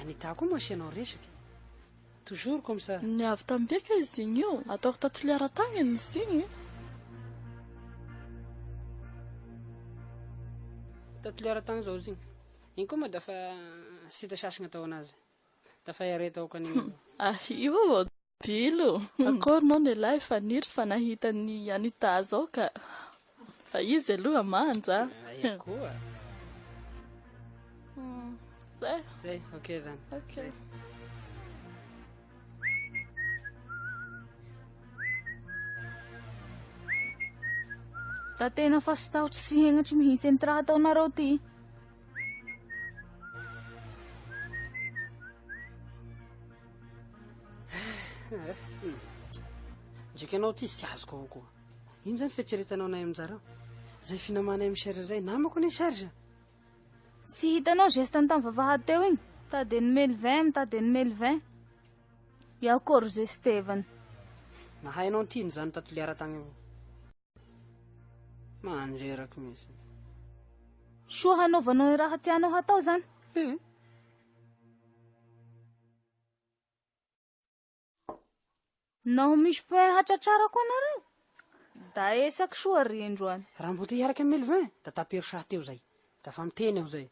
Anita koa masianao resaka. Toujours comme ça. Ny avy tambeka izy igny io. Ataoko tatiliara-tagny izy igny. Tatiliara-tagny zao izy igny. Igny koa moa dafa sita sasagna atao anazy. Dafa yareta ao kanina. Io bilo. Akorinao ny lahy efa niry fa nahita ny Anita zao ka fa izy aloha manja. Koa. Zay, okay zany. Okay. Da tena fa sy tahotra sy hengatry mihintsy ny raha ataonareo ty. Ndraiky anao ty sy azoko avao koa. Ino zany fieritreretanao anay aminjareo? Zay finamanay amin'ny Serge zay, namako ny Serge. Sy hitanao gestany tamin'ny vavahady teo igny. Tadeny mely 20, mitadeny mely 20. Iakory gestevany. Nahainao ty ny zany tatiliara-tagny avao. Manjeraky misy. Soa hanaovanao ny raha tianao hatao zany. Naho misy poin hatratrara koa anareo. Da esaky soa rindroany. Raha mbo te hiaraka amin'ny 20, da tapero saha teo zay. Dafa miteny aho zay.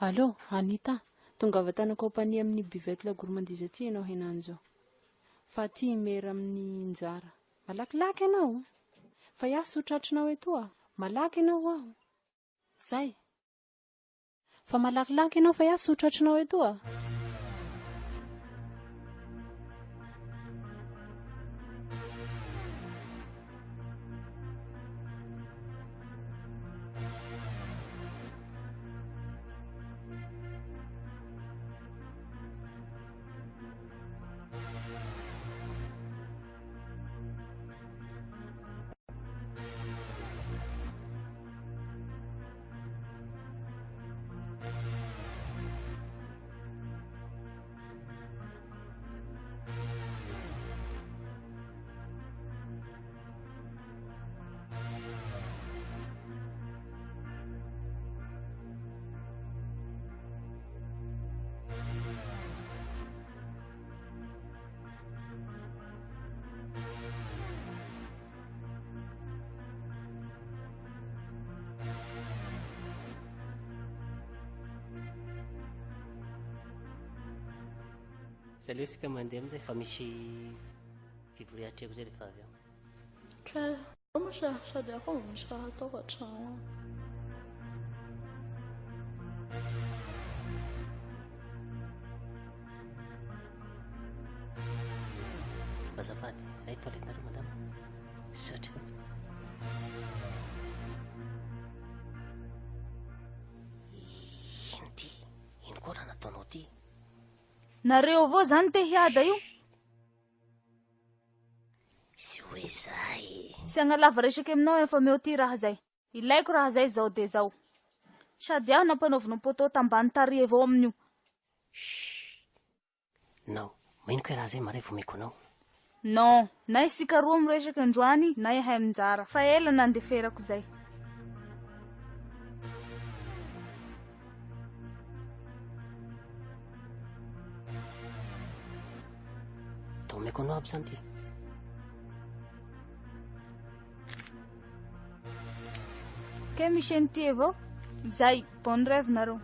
Allô, Anita, tonga avy tany kompania amin'ny buvette la gourmandise aty ianao henany zao. Fa ty mera amin'ny njara. Malakilaky ianao. Fa iaho sotratrinao eto malaky ianao aho. Zay. Fa malakilaky ianao fa iaho sotratrinao eto Zaleo sika mandeha amizay fa misy fivoriatreko zay rehefa avy Ka moa sady ako misy raha atao atrano. azafady ay toiletinareo madama satria ino ty ino koa raha nataonao ty Nareo avao zany te hiada io. sy hoe zay Sy agnalava resaky aminao efa meo ty raha zay. Ilaiko raha zay zao de zao. Sady aho nampanaovina poto tambany tari avao amin'io. nao maino koe raha zay mare vomeko anao Non, na isika roa miresaky androany na ihay aminjara. Fa ela nandeferako zay. tomeko anao aby zany ty Ke misy an'ty avao. Zay, bonne rêve nareo.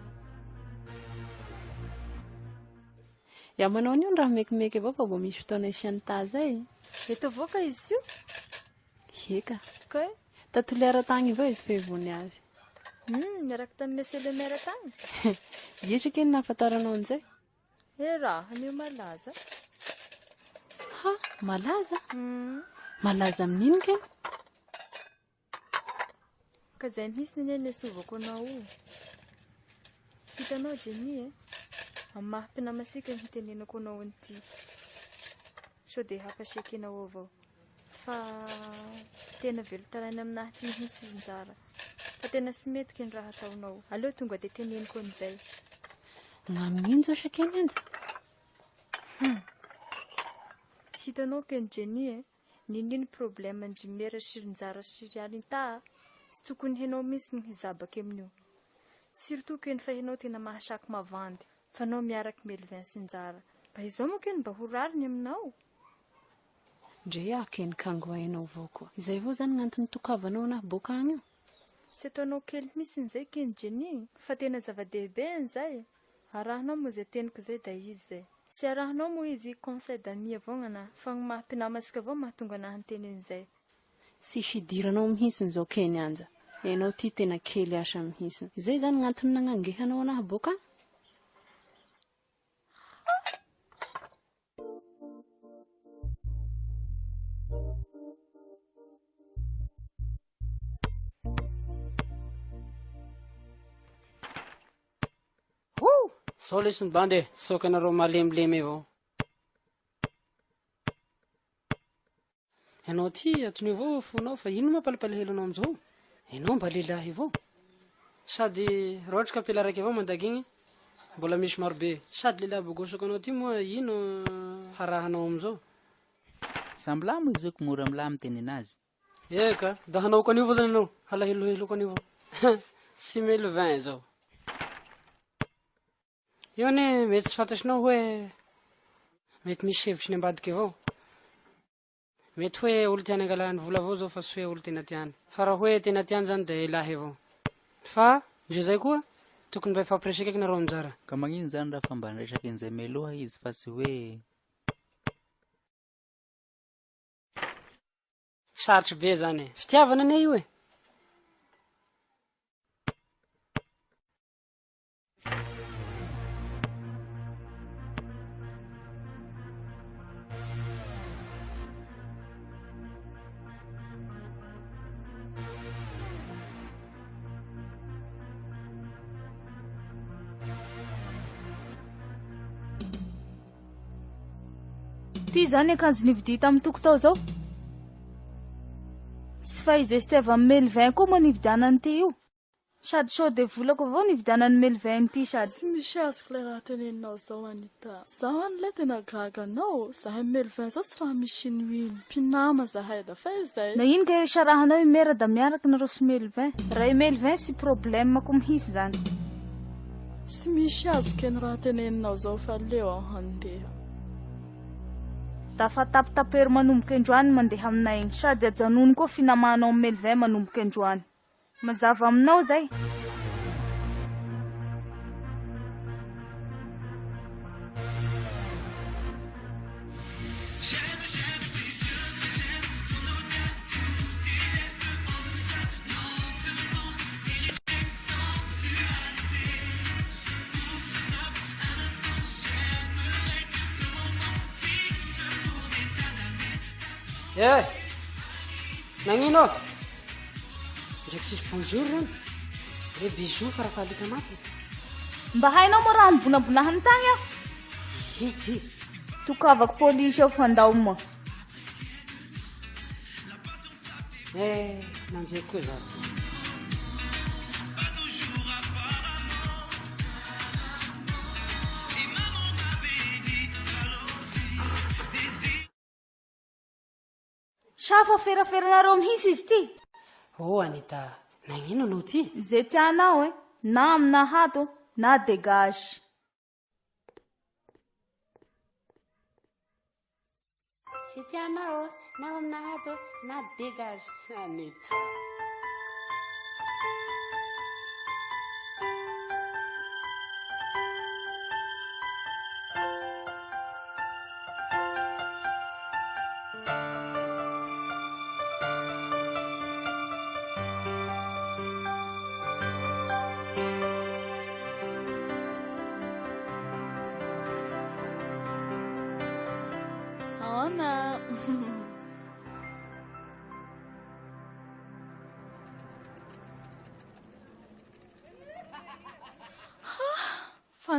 Ya manao an'io ny raha mekimeky avao fa mbo misy fotoana isiany zay. Eto avao ka izy io. Eka. Ka Tatoliara-tagny avao izy fehivony avy. Miaraka tamin'ny Monsieur le maire tagny. Ietraka iny nahafantaranao an'izay? Raha anio malaza. Ha, malaza? malaza amin'iny ke ka zay mihitsy ny le sovako anao io hitanao Jenny amin'ny maha-mpinamasika ny hitenenako anao an'ity sao dia hampasekinao avao fa tena velotaraina aminahy ty mihitsy njara fa tena sy mety ny raha ataonao aleo tonga dia teneniko an'izay ngamin'iny zao sakeny anja hitanao ken Jenny nininy problème ndrimera sirinjara sirialy ta sy tokony henao mihitsy ny hizabaka amin'io surtout ken fa henao tena mahasaky mavandy fa nao miaraky Melvin sy njara mba izao moa ken mba ho rariny aminao ndre akeny kangoainao avao koa izay vao zany gn'antony tokavanao anahy boka agny io sy ataonao kely mihitsy n'izay ken Jenny fa tena zava-dehibe an'izay arahanao moa zay teniko zay da izy zay sy arahanao moa izy conseil d'ami avao gn'anahy fa ny maha-mpinamasika avao mahatonga anahy nytenen'izay sisy idiranao mihitsiny zao keny anja enao ty tena kely asa mihitsiny izay zany gn'antony nagnangehanao anahy boka zao lesy ny bandy soka anareo malemilemy avao ianao ty atony avao fonao fa ino mampalipalihelo anao am'izao ianao mba lehilahy avao sady raha ohatra ka ampela raiky avao mandaky igny mbola misy marobe sady lehilahy bogosoka anao ty moa ino harahanao am'izao samby lamo izy ko mora amila miteny anazy eka da hanao ko anio avao zany anao halahelohelo ko anio avao sy Melvin zao io ne mety tsy fantatrinao hoe mety misy hevitry ny ambadiky avao mety hoe olo tiany angalany vola avao zao fa tsy hoe olo tena tiany fa raha hoe tena tiany zany da ilahy avao fa ndre zay koa tokony mba ifampiresaka eky nareo aminjara ka magnino zany raha fa mba nresaky an'izay meloha izy fa tsy hoe sarotry be zany fitiavana ane io ty zany akanjo nividy tamin'ny toko tao zao tsy fa izay sy tiava amin'ny Melvin koa moa nividianany ty io sady sao de volako avao nividianany Melvin ty sady tsy misy azoko le raha teneninao zao Anita zaho any le tena gaganao zahay Melvin zao sy raha misy ino ino mpinama zahay da fa izay na ino ka isarahanao imera da miaraky nareo sy Melvin raha i Melvin sy problème ko mihisy zany tsy misy azoko ny raha teneninao zao fa leo aho handeha da fa tapitapery manomboka androany mandeha aminay igny sady ajanony koa finamanao amin'ny Melvin manomboka androany mazava aminao zay nagnino ndraiky sisy bonjour reny re bisou farafahalika maty mba hainao moa raha mibonabonahany tagny aho ity tokavako polisy ao fandao moa nanjeko koa zazy ty safa feraferanareo mihitsy izy ty Anita nagnino anao ty zay tianao na amina hato na dégage sy tianao na amina hato na dégage Anita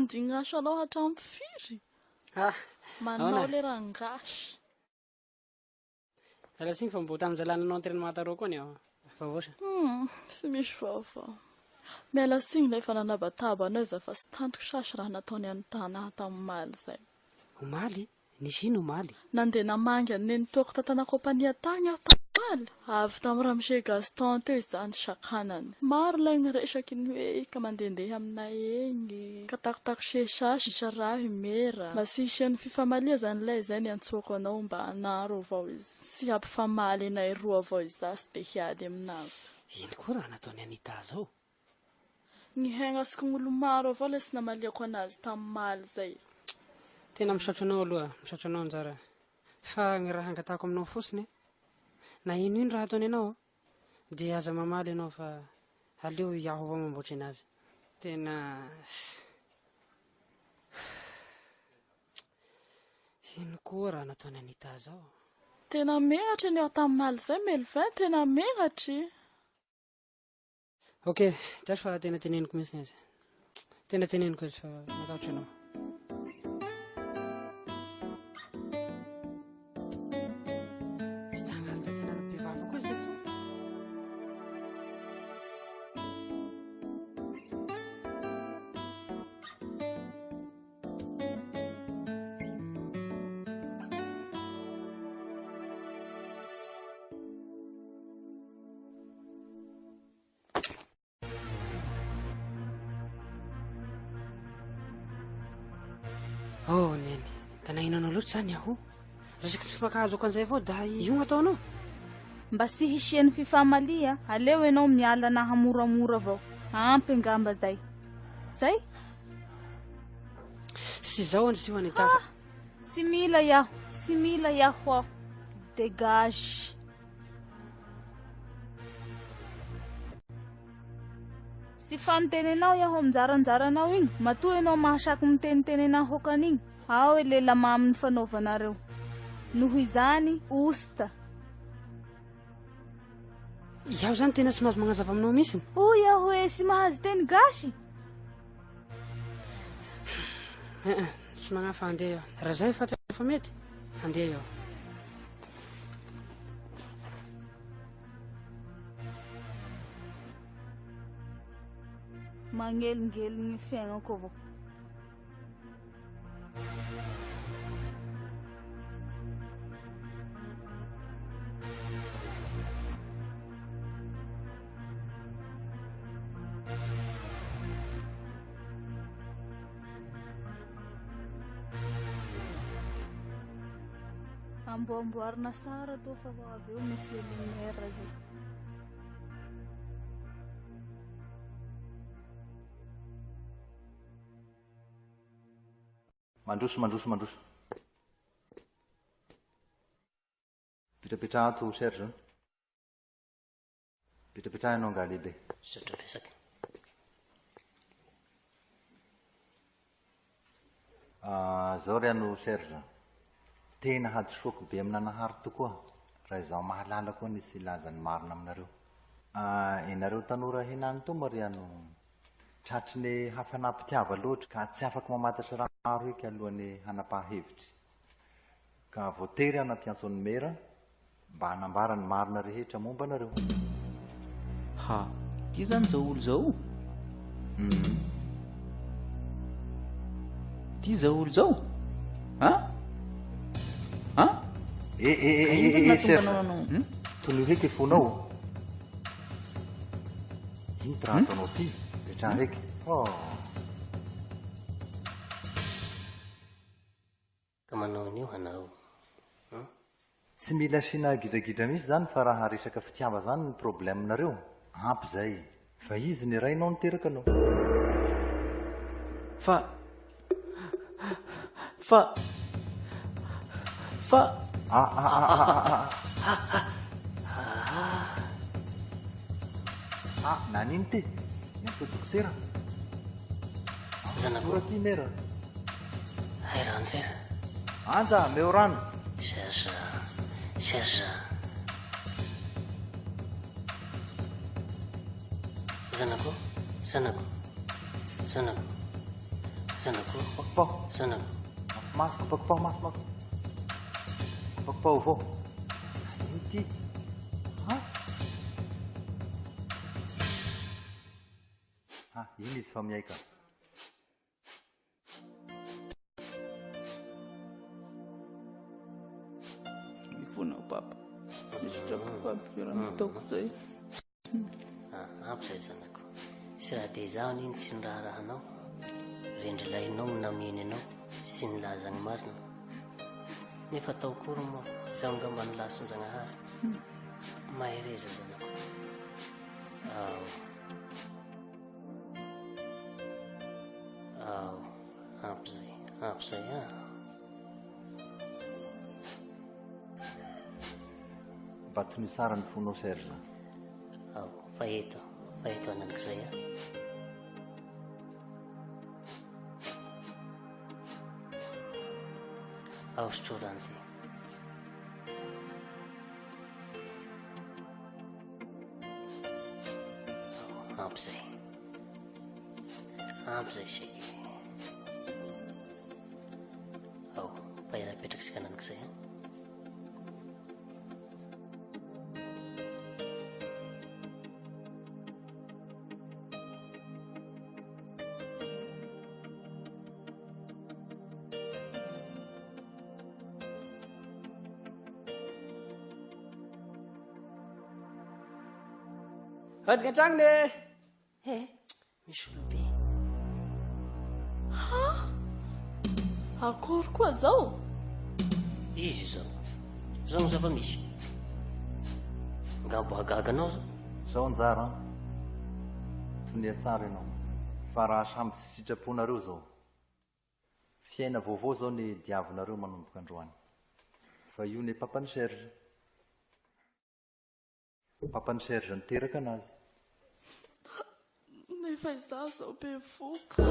mandignaso anao hatramin'ny firy manao le rangasy alasiny fa mbo tamin'ny zalananao an-tena matarao koa ny vavosa sy misy vaovao miala siny ilay fa nanabataba anao iza fa sy tantoko sasy raha nataony anytana tamin'ny maly izay omaly nisy ino omaly nandeha namangy aneny toko tantana kompania tany aho tamaly avy tamin'ny raha mishe Gaston teo izany sakanany maro ilay ny resaky ny hoe ka mandehandeha aminay eny ka takotako sesasy sarahy mera mba sy isian'ny fifamalia zany ilay izay ny antsoko anao mba hanaro avao izy sy hampifamaly anay roa avao iza sy dia hiady aminazy ino koa raha nataony Anita zao ny hainasiko n'olo maro avao ilay sy namaliako anazy tamin'ny maly izay tena misaotra anao aloha misaotra anao anjara fa ny raha angatako aminao fotsiny na ino raha ataony ianao dia aza mamaly ianao fa aleo iaho avao mamboatry anazy tena ino koa raha nataony Anita zao tena megatra ny aho tamin'ny maly izay Melvin tena megatry ok tasy fa tena teneniko mihitsy izy tena teneniko izy fa matahotra ianao neny tanahinanao loatra zany aho resaky tsy fakahazoko an'izay avao da io ataonao mba sy hisian'ny fifamalia aleo ianao miala na hamoramora avao ampy angamba zay sy zao any sy ho Anita fa sy mila iaho aho dégage sy fanotenenao iaho mijaranjaranao igny matoa ianao mahasaky mitenitenenao hokan'igny ao e lela mamy ny fanaovanareo noho izany osta iaho zany tena sy mahazo magnazava aminao mihitsiny hoy aho hoe sy mahazo teny gasy tsy magnafa andeha iaho raha zay fa mety andeha iaho mangelingeliny fiaignako avao amboamboarina sara to fa avy eo misy lumière zay mandroso petrapetraha ato Serge petrapetraha ianao nga lehibe sotrapesaky zao ry ano Serge tena hadisoako be aminanahary tokoa raha izaho mahalala koa nisy ilazany marina aminareo inareo tanora henany to ma ry ano tratry ny hafanampitiava loatra ka tsy afaka mamatatra raha maro eky alohan'ny hanapahevitry ka voatery anaty antsony mera mba hanambara ny marina rehetra momba anareo ha ty zany zao olo zao ty zao olo zao Serge tony heky fonao ino ty raha ataonao ty petraha heky ka manao an'io hanao tsy mila sina gidragidra misy zany fa raha resaka fitiava zany ny problemenareo ampy zay fa izy ny rainao niteraka anao fa nanino ty miantso dokotera zanako ty mera ay rano sera anja meo rano Serge zanako zanako. Pakpao. Zanako. Mafimafy, pakpao, mafimafy. Pakpao avao. Ino ty? Ha? Ha, ino izy fa miaika? Mifonao papa. Tsisy trapoko aby fe raha nataoko zay. Ampy zay zanako. Sy raha dia izaho aniny tsy niraharahanao. Rendrilahinao no nameny anao sy nilaza ny marina. Nefa atao kory moa izaho ngamba nilasin-Jagnahary. Mahay reza zanako. Ampy zay Batony tsara ny fonao Serge. Fa eto ananak'izay Aostrorante. Ampy zay seky. Fa irapetraky sika ananak'izay Adika an-tragno le. misy olobe. Akory koa zao? Izy zao no zava-misy. Ngabo hagaganao zao. Zao anjara tonia tsara ianao. Fa raha samby tsy sitraponareo zao. Fiaina vaovao zao ny diavinareo manomboka androany. Fa io ny papany Serge. Papany Serge niteraka anazy. Nefa izaho zao be voka.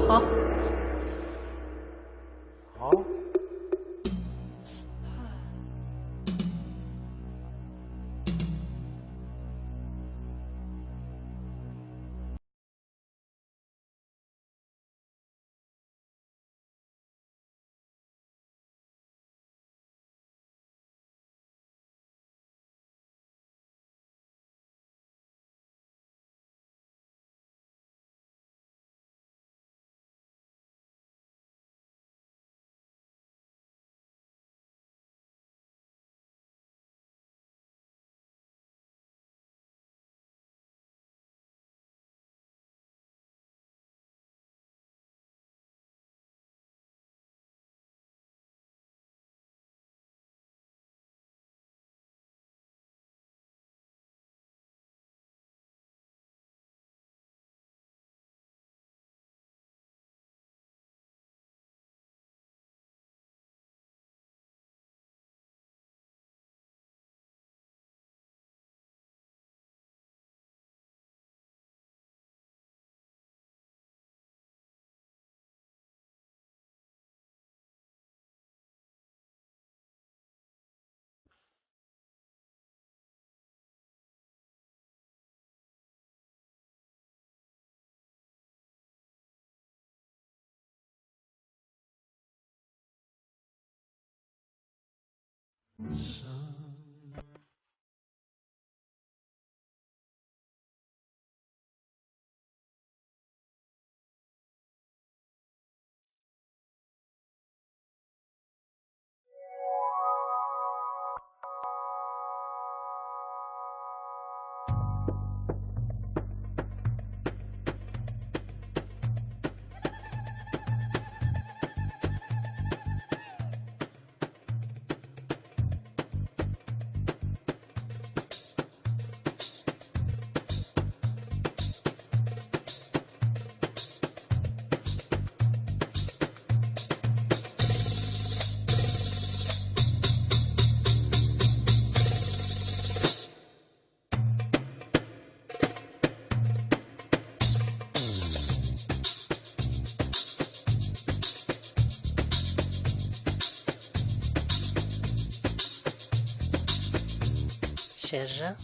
Serge.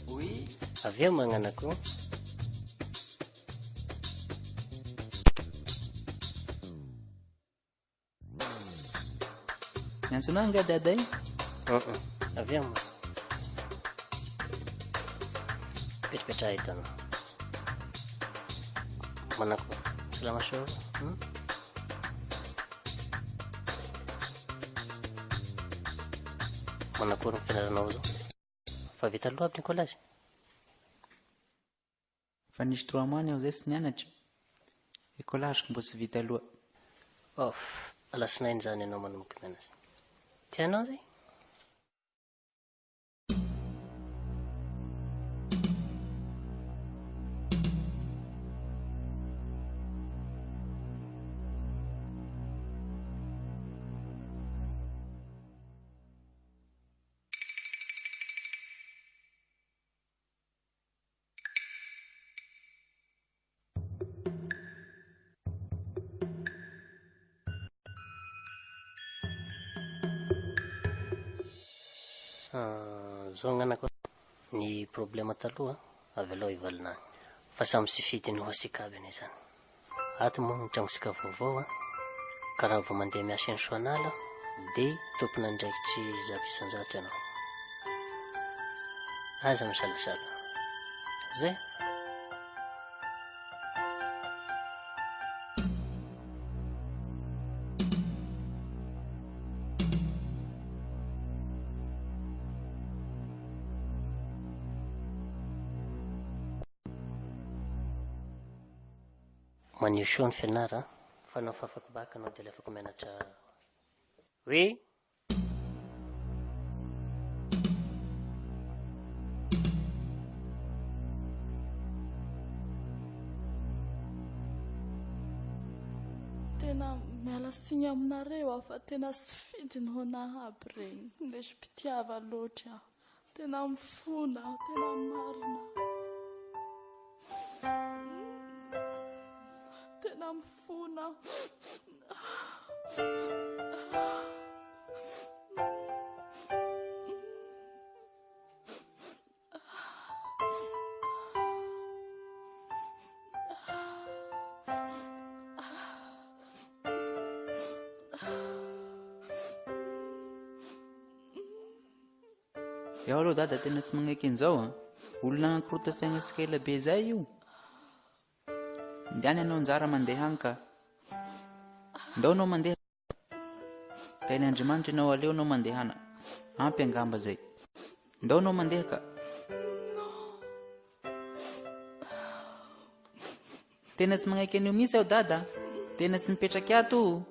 Oui. Avy eo magnanako. Miantsona nga dada iny. Avy eo moa. Petrapetra hitana. Manako. Salama soa. Manakory ny fianaranao zao? Fa vita aloha aby ny collège? Fa nisy 3 mois aho zay sy nianatra. Écolage mbo sy vita aloha. Alasinainy zany ianao manomboky mianatra. Tianao zay? Zao gn'anako ny problema taloha avy alao ivalina fa samy sy fidy ny hoasika aby ane zany. Ato moa ny tragnosika vaovao karaha vao mandeha miasa eny Soanala dia tompona ndraikitry zato isan-jato ianao. Aza misalasala zay. Manio soa ny fianara fa nao fafaky baka anao dia le afaka mianatra. Oui. Tena miala siny aminareo fa tena sy fidy ny honahy aby regny. Indesy mpitiava loatra aho. Tena mifona, tena marina. Tena mifona. Iaho aloha dada tena sy magneky an'izao olona anankiroa fiainasika ela be zay io. Ndiany anao njara mandeha any ka ndao anao mandeha ka iny Andriamanitra anao aleo anao mandehana ampy angamba zay. Ndao anao mandeha ka tena sy magneky an'io mihitsy aho dada, tena sy mipetraky ato.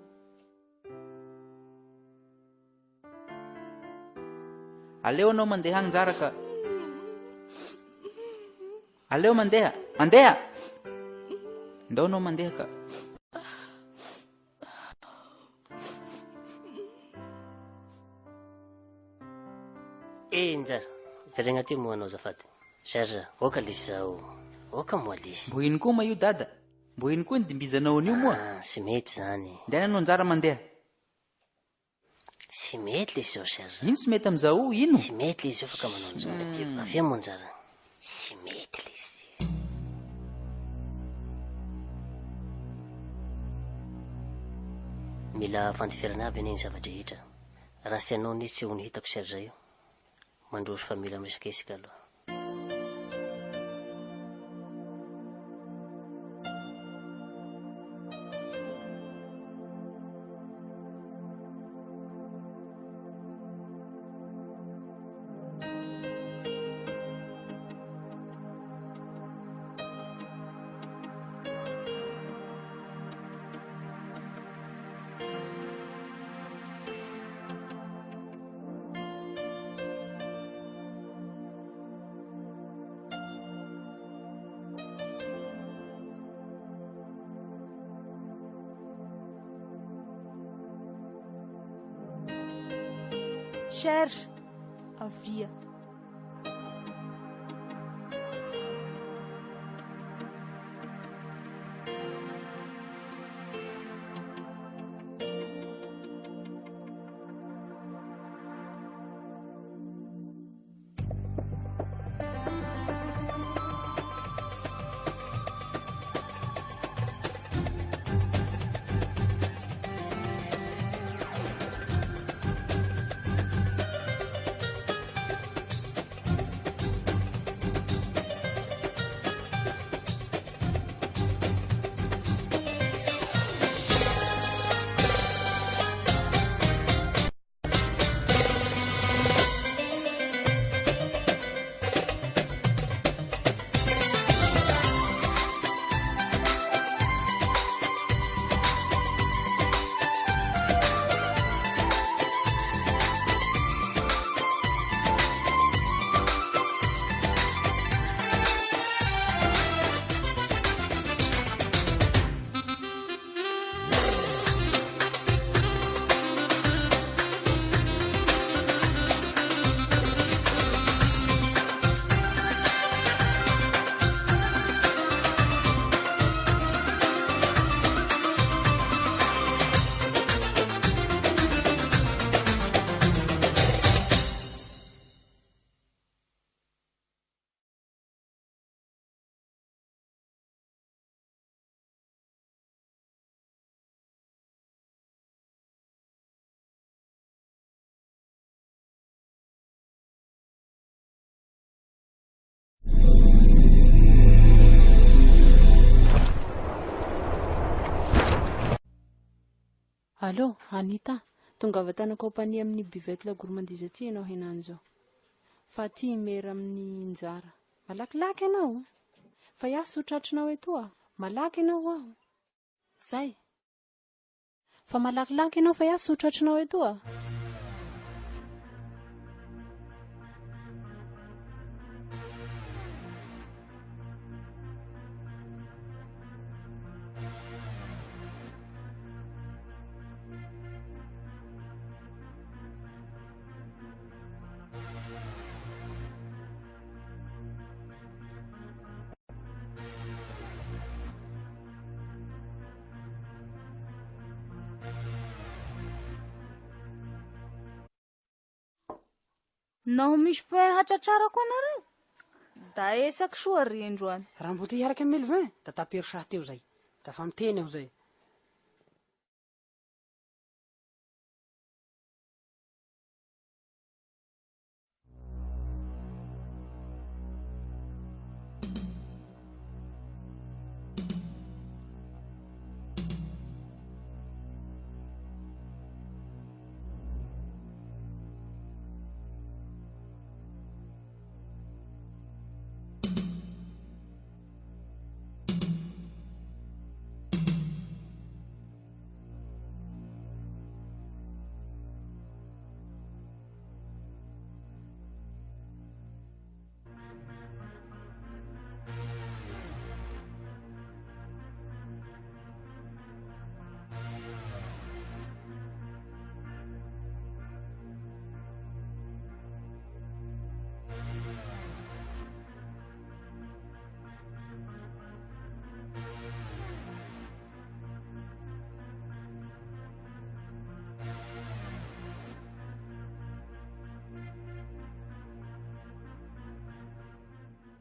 Aleo anao mandeha any njara ka. Aleo mandeha, mandeha. Ndao anao mandeha ka. Njara, verena ty moa anao zafady. Serge, oka lisy zao. Oka moa lisy. Mbo ino koa ma io dada? Mbo ino koa ny dimbizanao an'io moa? Sy mety zany. Ndiany anao njara mandeha. Sy mety lisy zao Serge. Ino sy mety am'izao? Ino? Sy mety lisy zao fa ka manao an'izao le ty. Avy moa njara. Sy mety lisy. Mila fandeferana aby ane zavatra rehetra. Raha sy anao ny tsy ho ny hitako Serge io. Mandroso fa mila miresaka isika aloha. Serge, avia. Allô, Anita, tongava tana kompania amin'ny bivette la gourmandise aty ianao henany zao. Fa ty mera amin'ny njara. Malakilaky ianao. Fa iasy sotratrinao etoa. Malaky ianao aho. Zay. Fa malakilaky ianao fa iasy sotratrinao etoa. Naho misy poin hatratrara koa anareo da esaky soa ry androany. Raha mbo te hiaraka amin'ny Melvin da taperosaha teo zay. Da fa miteny aho zay.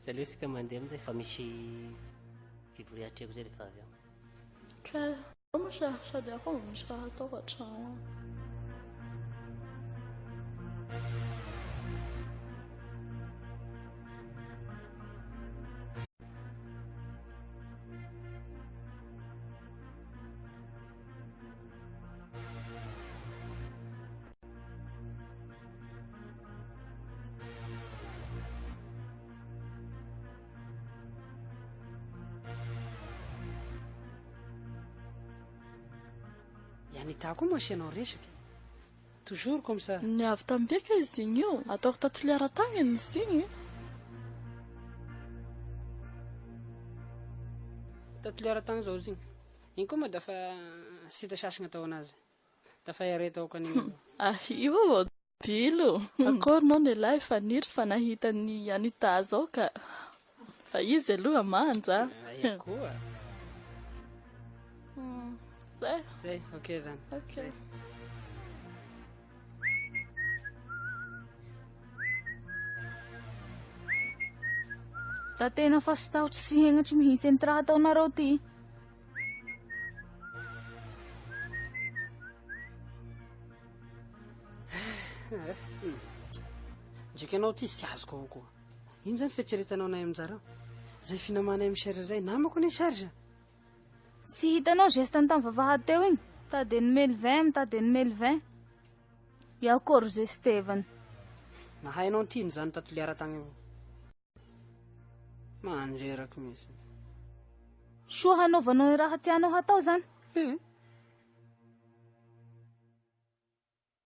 Zay aloha isika mandeha amin'izay fa misy fivoriatreko zay rehefa avy ao. Ka mo sady ako misy raha atao atrano. Anita koa moa asianao resaky. Toujours comme ça. Ny avy tambeka izy igny io. Ataoko tatiliara tagny nisy igny. Tatiliara tagny zao izy igny. Igny koa moa da fa sita sasagna atao anazy. Da fa iareta ao kanina. Io bilo. Akorinao ny lahy faniry fa nahita ny Anita zao ka. Fa izy aloha manja. Ai koa. Zay, ok zany. Ok. Da tena fa sy tahotra sy hengatry mihitsy ny raha ataonareo ty. Ndraiky anao ty sy azoko avao koa. Ino zany fieritreretanao anay aminjareo? Zay finamanay amin'ny Serge zay namako ny Serge. Sy hitanao geste ny tamin'ny vavahady teo igny. Tadiny Melvin, tadiny Melvin. Iakory gestevany. Nahainao ny tiny zany tatiliara tagny avao. Manjeraky mihitsy. Soa hanaovanao ny raha tianao hatao zany.